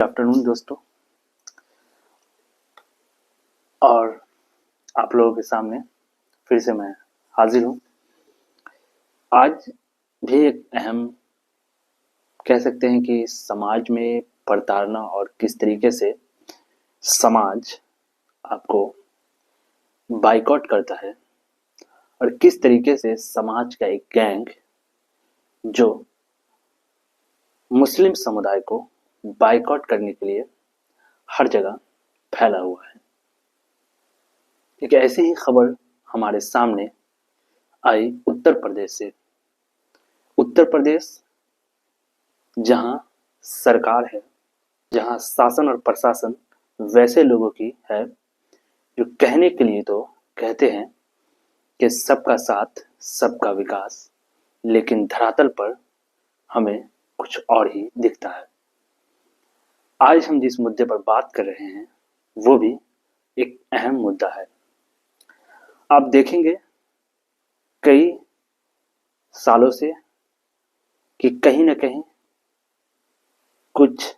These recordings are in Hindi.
आफ्टरनून दोस्तों, और आप लोगों के सामने फिर से मैं हाजिर हूँ। आज भी एक अहम कह सकते हैं कि समाज में प्रताड़ना और किस तरीके से समाज आपको बाइकआउट करता है और किस तरीके से समाज का एक गैंग जो मुस्लिम समुदाय को बाइकआउट करने के लिए हर जगह फैला हुआ है। एक ऐसी ही खबर हमारे सामने आई उत्तर प्रदेश से। उत्तर प्रदेश जहां सरकार है, जहां शासन और प्रशासन वैसे लोगों की है जो कहने के लिए तो कहते हैं कि सबका साथ सबका विकास, लेकिन धरातल पर हमें कुछ और ही दिखता है। आज हम जिस मुद्दे पर बात कर रहे हैं वो भी एक अहम मुद्दा है। आप देखेंगे कई सालों से कि कहीं न कहीं कुछ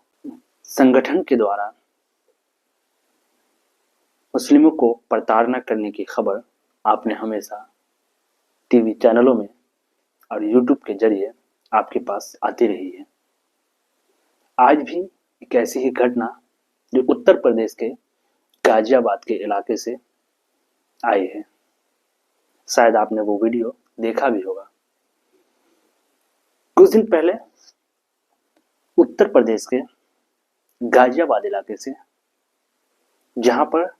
संगठन के द्वारा मुस्लिमों को प्रताड़ना करने की खबर आपने हमेशा टीवी चैनलों में और यूट्यूब के जरिए आपके पास आती रही है। आज भी एक ऐसी ही घटना जो उत्तर प्रदेश के गाजियाबाद के इलाके से आई है। शायद आपने वो वीडियो देखा भी होगा। कुछ दिन पहले उत्तर प्रदेश के गाजियाबाद इलाके से, जहां पर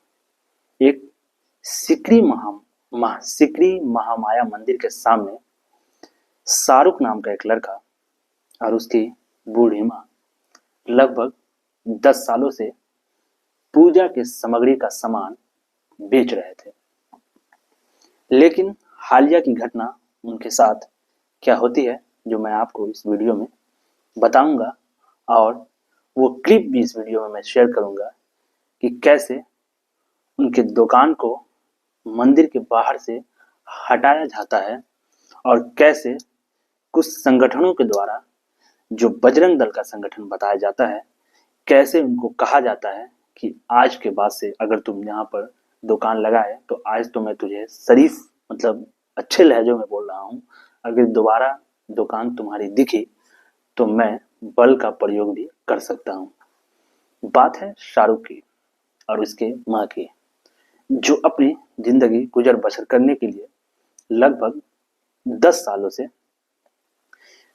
एक सिकरी महामाया मंदिर के सामने शाहरुख नाम का एक लड़का और उसकी बूढ़ी माँ लगभग 10 सालों से पूजा के सामग्री का सामान बेच रहे थे। लेकिन हालिया की घटना उनके साथ क्या होती है जो मैं आपको इस वीडियो में बताऊंगा, और वो क्लिप भी इस वीडियो में मैं शेयर करूंगा कि कैसे उनके दुकान को मंदिर के बाहर से हटाया जाता है और कैसे कुछ संगठनों के द्वारा, जो बजरंग दल का संगठन बताया जाता है, कैसे उनको कहा जाता है कि आज के बाद से अगर तुम यहाँ पर दुकान लगाए तो आज तो मैं तुझे शरीफ, मतलब अच्छे लहजों में बोल रहा हूँ, अगर दोबारा दुकान तुम्हारी दिखी तो मैं बल का प्रयोग भी कर सकता हूँ। बात है शाहरुख की और उसके माँ की, जो अपनी जिंदगी गुजर बसर करने के लिए लगभग 10 सालों से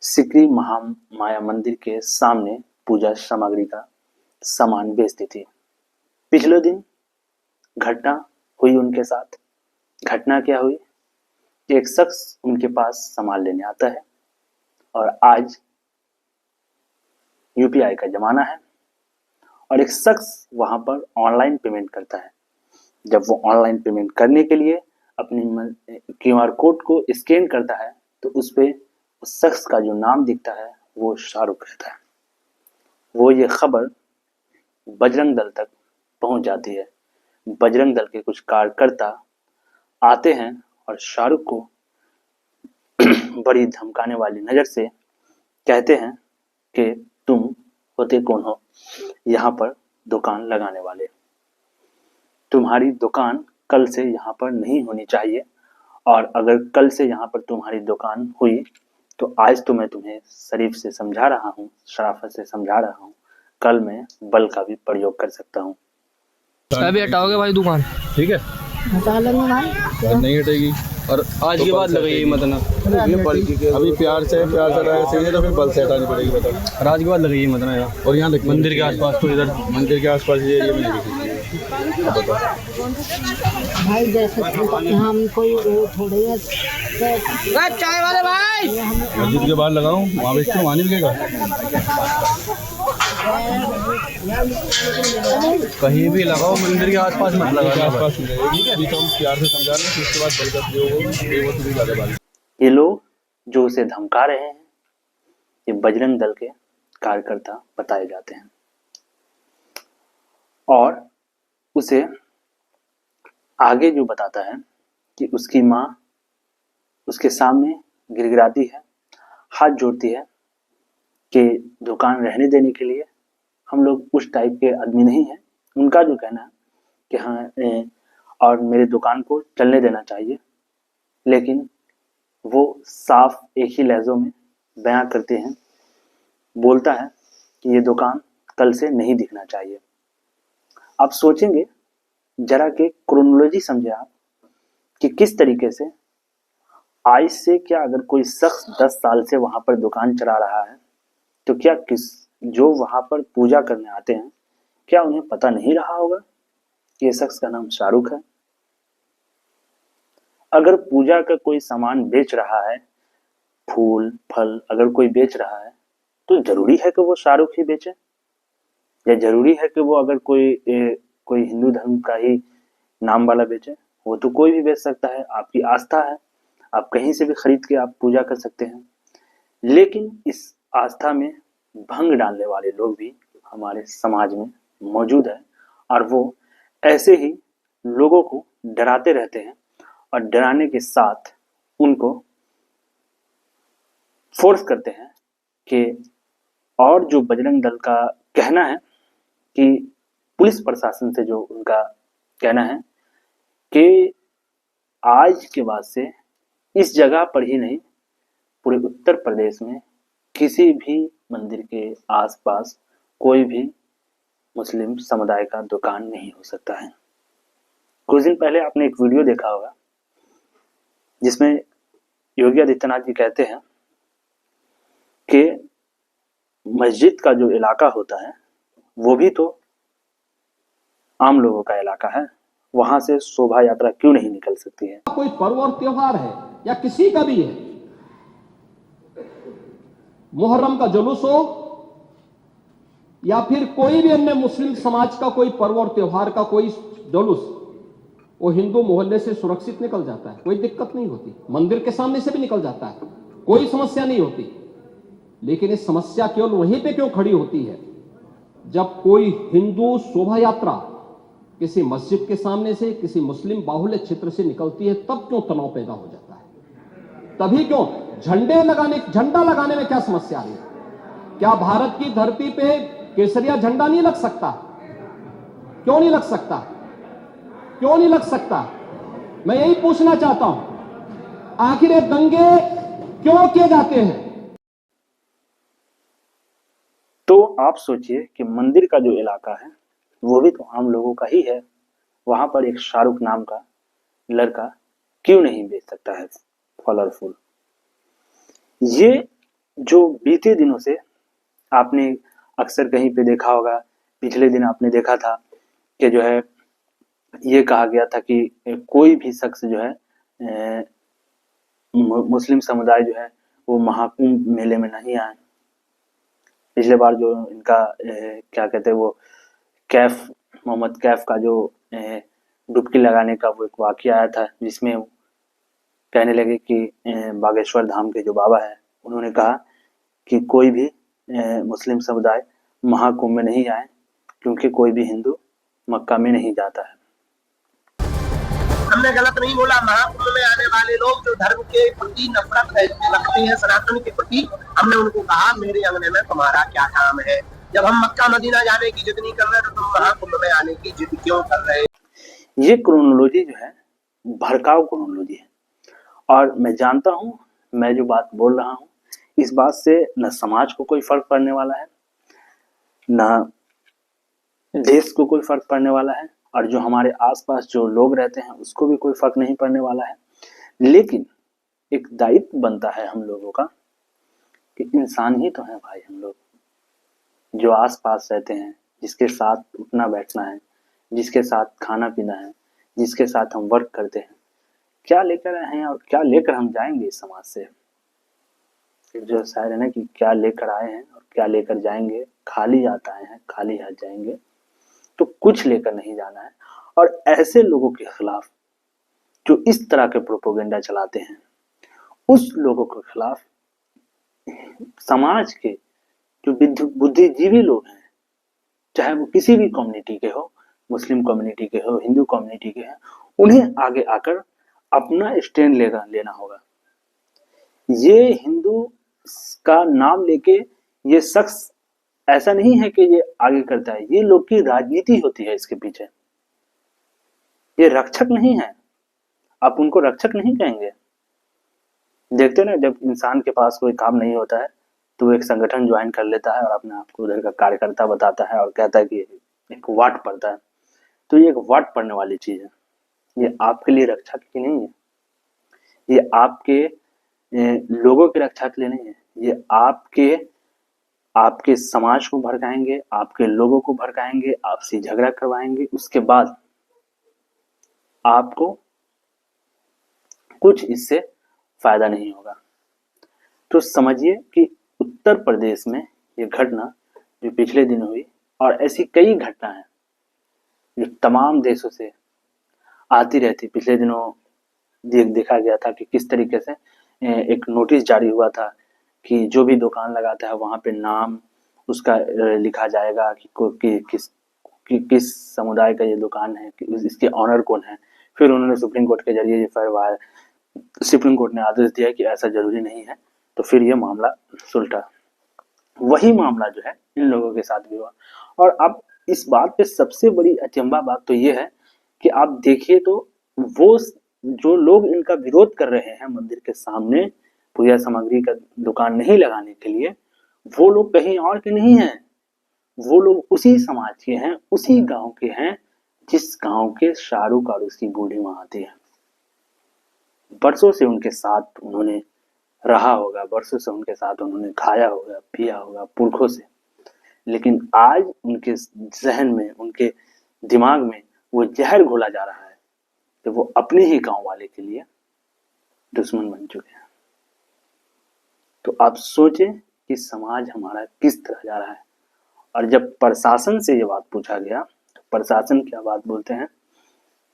सिकरी महामाया मंदिर के सामने पूजा सामग्री का सामान बेचती थी। पिछले दिन घटना हुई उनके साथ। घटना क्या हुई? एक शख्स उनके पास सामान लेने आता है और आज यूपीआई का जमाना है और एक शख्स वहां पर ऑनलाइन पेमेंट करता है। जब वो ऑनलाइन पेमेंट करने के लिए अपनी क्यूआर कोड को स्कैन करता है तो उस पे उस शख्स का जो नाम दिखता है वो शाहरुख रहता है। वो ये खबर बजरंग दल तक पहुंच जाती है। बजरंग दल के कुछ कार्यकर्ता आते हैं और शाहरुख को बड़ी धमकाने वाली नजर से कहते हैं कि तुम होते कौन हो यहाँ पर दुकान लगाने वाले? तुम्हारी दुकान कल से यहाँ पर नहीं होनी चाहिए, और अगर कल से यहाँ पर तुम्हारी दुकान हुई तो आज तो मैं तुम्हें शरीफ से समझा रहा हूँ, शराफत से समझा रहा हूँ, कल मैं बल का भी प्रयोग कर सकता हूँ। अभी हटाओगे भाई दुकान? ठीक है, हटा लेंगे भाई। नहीं हटेगी। और आज के बाद लगाइए मतलब अभी प्यार से हटाएगा तो फिर बल से हटानी पड़ेगी। बताओ, और आज के बाद लगाइए मतलब। और यहाँ मंदिर के आसपास तो इधर मंदिर के आसपास ये एरिया में नहीं दिखेगी। भाई जैसे हम कोई थोड़े चाय वाले भाई मस्जिद के बाहर लगाऊं, वहाँ बेचते वहाँ नहीं बिकेगा। कहीं भी लगाओ, मंदिर के आसपास मत लगाओ। आसपास ठीक है, अभी तो हम प्यार से समझा रहे हैं, उसके बाद बल का प्रयोग हो ज़्यादा बात। ये लोग जो उसे धमका रहे हैं ये बजरंग दल के कार्यकर्ता बताए जाते हैं और उसे आगे जो बताता है कि उसकी माँ उसके सामने गिड़गिड़ाती है, हाथ जोड़ती है कि दुकान रहने देने के लिए हम लोग उस टाइप के आदमी नहीं हैं। उनका जो कहना है कि हाँ और मेरे दुकान को चलने देना चाहिए, लेकिन वो साफ एक ही लहजों में बयां करते हैं, बोलता है कि ये दुकान कल से नहीं दिखना चाहिए। आप सोचेंगे जरा कि क्रोनोलॉजी समझे आप कि किस तरीके से आज से क्या अगर कोई शख्स 10 साल से वहां पर दुकान चला रहा है तो क्या किस जो वहां पर पूजा करने आते हैं क्या उन्हें पता नहीं रहा होगा कि ये शख्स का नाम शाहरुख है? अगर पूजा का कोई सामान बेच रहा है, फूल फल अगर कोई बेच रहा है तो जरूरी है कि वो शाहरुख ही बेचे, या जरूरी है कि वो अगर कोई हिंदू धर्म का ही नाम वाला बेचे? वो तो कोई भी बेच सकता है, आपकी आस्था है, आप कहीं से भी खरीद के आप पूजा कर सकते हैं। लेकिन इस आस्था में भंग डालने वाले लोग भी हमारे समाज में मौजूद है, और वो ऐसे ही लोगों को डराते रहते हैं और डराने के साथ उनको फोर्स करते हैं कि, और जो बजरंग दल का कहना है कि पुलिस प्रशासन से जो उनका कहना है कि आज के बाद से इस जगह पर ही नहीं पूरे उत्तर प्रदेश में किसी भी मंदिर के आसपास कोई भी मुस्लिम समुदाय का दुकान नहीं हो सकता है। कुछ दिन पहले आपने एक वीडियो देखा होगा जिसमें योगी आदित्यनाथ जी कहते हैं कि मस्जिद का जो इलाका होता है वो भी तो आम लोगों का इलाका है, वहां से शोभा यात्रा क्यों नहीं निकल सकती है? कोई पर्व और त्योहार है या किसी का भी है, मुहर्रम का जुलूस हो या फिर कोई भी अन्य मुस्लिम समाज का कोई पर्व और त्योहार का कोई जुलूस, वो हिंदू मोहल्ले से सुरक्षित निकल जाता है, कोई दिक्कत नहीं होती, मंदिर के सामने से भी निकल जाता है, कोई समस्या नहीं होती। लेकिन इस समस्या केवल वहीं पे क्यों खड़ी होती है जब कोई हिंदू शोभा यात्रा किसी मस्जिद के सामने से किसी मुस्लिम बाहुल्य क्षेत्र से निकलती है, तब क्यों तनाव पैदा हो जाता है? तभी क्यों झंडा लगाने में क्या समस्या है? क्या भारत की धरती पे केसरिया झंडा नहीं लग सकता? क्यों नहीं लग सकता? क्यों नहीं लग सकता? मैं यही पूछना चाहता हूं, आखिर ये दंगे क्यों किए जाते हैं? तो आप सोचिए कि मंदिर का जो इलाका है वो भी तो आम लोगों का ही है, वहां पर एक शाहरुख नाम का लड़का क्यों नहीं बेच सकता है फल और फूल? ये जो बीते दिनों से आपने अक्सर कहीं पे देखा होगा, पिछले दिन आपने देखा था कि जो है ये कहा गया था कि कोई भी शख्स जो है मुस्लिम समुदाय जो है वो महाकुंभ मेले में नहीं आए। पिछले बार जो इनका क्या कहते हैं वो कैफ, मोहम्मद कैफ का जो डुबकी लगाने का वो एक वाकया आया था, जिसमें कहने लगे कि बागेश्वर धाम के जो बाबा है उन्होंने कहा कि कोई भी मुस्लिम समुदाय महाकुंभ में नहीं आए क्योंकि कोई भी हिंदू मक्का में नहीं जाता है। हमने गलत नहीं बोला। महाकुंभ में आने वाले लोग जो धर्म के प्रति नफरत रखते हैं, सनातन के प्रति, हमने उनको कहा मेरे अंगने में तुम्हारा क्या काम है? जब हम मक्का मदीना जाने की जिद नहीं कर रहे तो तुम महाकुंभ में आने की जिद क्यों कर रहे? ये क्रोनोलॉजी जो है भड़काऊ क्रोनोलॉजी है, और मैं जानता हूँ मैं जो बात बोल रहा हूँ इस बात से न समाज को कोई फर्क पड़ने वाला है, न देश को कोई फर्क पड़ने वाला है, और जो हमारे आसपास जो लोग रहते हैं उसको भी कोई फर्क नहीं पड़ने वाला है। लेकिन एक दायित्व बनता है हम लोगों का कि इंसान ही तो है भाई हम लोग, जो आसपास रहते हैं, जिसके साथ उठना बैठना है, जिसके साथ खाना पीना है, जिसके साथ हम वर्क करते हैं, क्या लेकर आए हैं और क्या लेकर हम जाएंगे इस समाज से? जो शायर है ना कि क्या लेकर आए हैं और क्या लेकर जाएंगे, खाली हाथ आए हैं खाली हाथ जाएंगे, तो कुछ लेकर नहीं जाना है। और ऐसे लोगों के खिलाफ जो इस तरह के प्रोपोगेंडा चलाते हैं, उस लोगों के खिलाफ समाज के जो बुद्धिजीवी लोग हैं, चाहे वो किसी भी कम्युनिटी के हो, मुस्लिम कम्युनिटी के हो, हिंदू कम्युनिटी के हैं, उन्हें आगे आकर अपना स्टैंड लेना होगा। ये हिंदू का नाम लेके ये शख्स ऐसा नहीं है कि ये आगे करता है, ये लोग की राजनीति होती है इसके पीछे। ये रक्षक नहीं है, आप उनको रक्षक नहीं कहेंगे। देखते ना, जब इंसान के पास कोई काम नहीं होता है तो वो एक संगठन ज्वाइन कर लेता है और अपने आप को उधर का कार्यकर्ता बताता है और कहता है कि एक वाट पड़ता है। तो ये एक वाट पड़ने वाली चीज है, ये आपके लिए रक्षा की नहीं है, ये आपके लोगों की रक्षा के लिए नहीं है, ये आपके समाज को भड़काएंगे, आपके लोगों को भड़काएंगे, आपसे झगड़ा करवाएंगे, उसके बाद आपको कुछ इससे फायदा नहीं होगा। तो समझिए कि उत्तर प्रदेश में ये घटना जो पिछले दिन हुई, और ऐसी कई घटनाएं जो तमाम देशों से आती रहती। पिछले दिनों देखा गया था कि किस तरीके से एक नोटिस जारी हुआ था कि जो भी दुकान लगाता है वहां पे नाम उसका लिखा जाएगा कि किस समुदाय का ये दुकान है, इसके ऑनर कौन है। फिर उन्होंने सुप्रीम कोर्ट के जरिए सुप्रीम कोर्ट ने आदेश दिया कि ऐसा जरूरी नहीं है, तो फिर ये मामला सुलटा। वही मामला जो है इन लोगों के साथ भी हुआ। और अब इस बात पे सबसे बड़ी अचंभा बात तो ये है कि आप देखिए तो वो जो लोग इनका विरोध कर रहे हैं मंदिर के सामने पूजा सामग्री का दुकान नहीं लगाने के लिए, वो लोग कहीं और के नहीं हैं, वो लोग उसी समाज के हैं, उसी गांव के हैं जिस गांव के शाहरुख और उसकी बूढ़ी माँ आती है। बरसों से उनके साथ उन्होंने रहा होगा, बरसों से उनके साथ उन्होंने खाया होगा, पिया होगा पुरखों से, लेकिन आज उनके जहन में, उनके दिमाग में वो जहर घोला जा रहा है कि वो अपने ही गांव वाले के लिए दुश्मन बन चुके हैं। तो आप सोचें कि समाज हमारा किस तरह जा रहा है। और जब प्रशासन से ये बात पूछा गया तो प्रशासन क्या बात बोलते हैं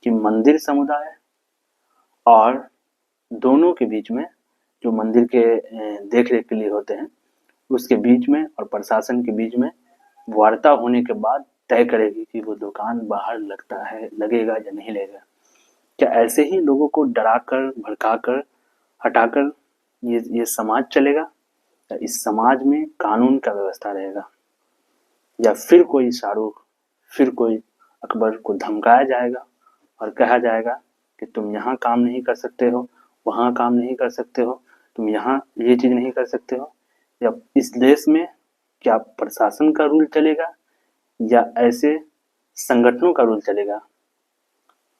कि मंदिर समुदाय और दोनों के बीच में, जो मंदिर के देख रेख के लिए होते हैं उसके बीच में और प्रशासन के बीच में वार्ता होने के बाद तय करेगी कि वो दुकान बाहर लगेगा या नहीं लगेगा। क्या ऐसे ही लोगों को डराकर, भड़काकर, हटाकर ये समाज चलेगा, या इस समाज में कानून का व्यवस्था रहेगा, या फिर कोई शाहरुख, फिर कोई अकबर को धमकाया जाएगा और कहा जाएगा कि तुम यहाँ काम नहीं कर सकते हो, वहाँ काम नहीं कर सकते हो, तुम यहाँ ये चीज नहीं कर सकते हो। या इस देश में क्या प्रशासन का रूल चलेगा या ऐसे संगठनों का रूल चलेगा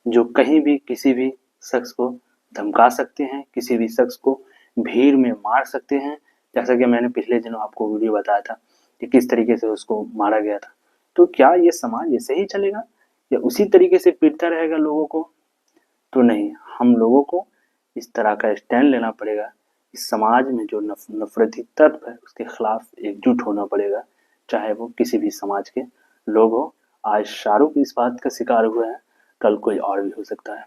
जो कहीं भी किसी भी शख्स को धमका सकते हैं, किसी भी शख्स को भीड़ में मार सकते हैं। जैसा कि मैंने पिछले दिनों आपको वीडियो बताया था कि किस तरीके से उसको मारा गया था। तो क्या ये समाज ऐसे ही चलेगा या उसी तरीके से पीटता रहेगा लोगों को? तो नहीं, हम लोगों को इस तरह का स्टैंड लेना पड़ेगा। इस समाज में जो नफरती तत्व है उसके खिलाफ एकजुट होना पड़ेगा, चाहे वो किसी भी समाज के लोग हो। आज शाहरुख इस बात का शिकार हुए हैं, कल कोई और भी हो सकता है।